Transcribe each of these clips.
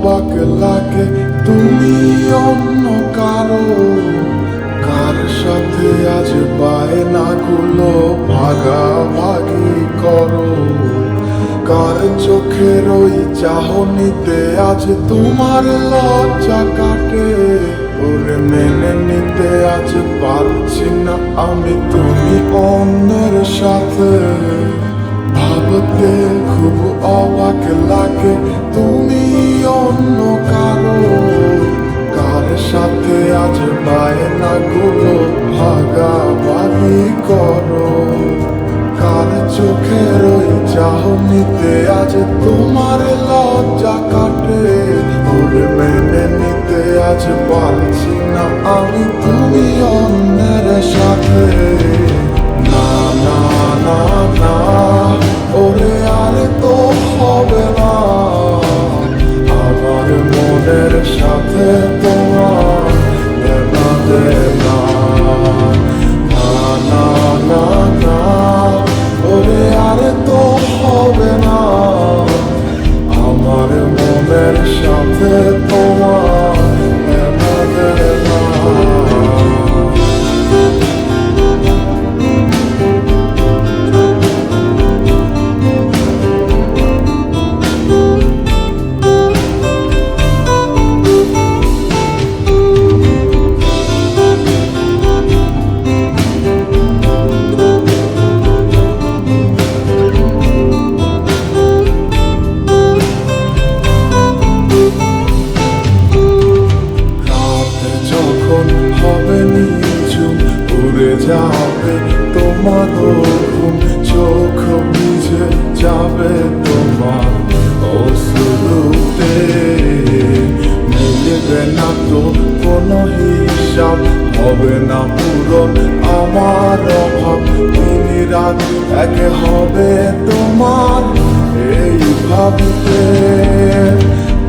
অবাক লাগে তুমি অন্য কারো, কার সাথে আজ বায়নাগুলো ভাগাভাগি করো, কার চোখের ওই চাহনিতে আজ তোমার লজ্জা কাটে। ওরে মেনে নিতে আজ পারছি না আমি তুমি অন্যের সাথে, ভাবতে খুব অবাক লাগে তুমি অন্য কারো, কার সাথে আজ বায়নাগুলো ভাগাভাগি করো, কার চোখের ওই চাহনিতে আজ তোমার লজ্জা কাটে। ওরে মেনে নিতে আজ পারছি না আমি তুমি অন্যের সাথে। না না না না, ওরে আর তো হবে না, আমার মনের সাথে তোমার দেনা দেনা। না না না না, ওরে আর তো হবে না, আমার মনের সাথে তোমার দেনা দেনা। হবে নিঝুম উড়ে যাবে তোমার ঘুম, চোখ ভিজে যাবে তোমার অশ্রুতে, মিলবে না তো কোনো হিসাব, হবে না পূরণ আমার অভাব, দিন রাত এক হবে তোমার এই ভাবিতে।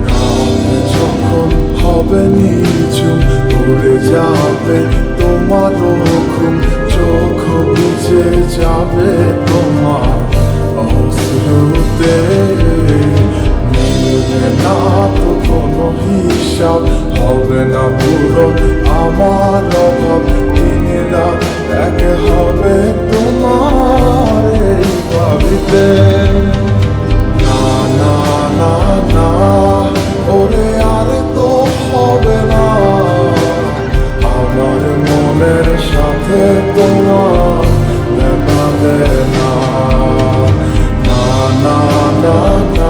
রাত যখন হবে নিঝুম উড়ে যাবে তোমার ঘুম, চোখ বুঝে যাবে তোমার অশ্রুতে, মিলবে না তো কোনো হিসাব, হবে না পূরণ আমার অভাব, দিন রাত এক হবে তোমার এই ভাবিতে। না না না না, ওরে আর তো হবে না, আমার মনের সাথে তোমার দেনা দেনা। না না না না।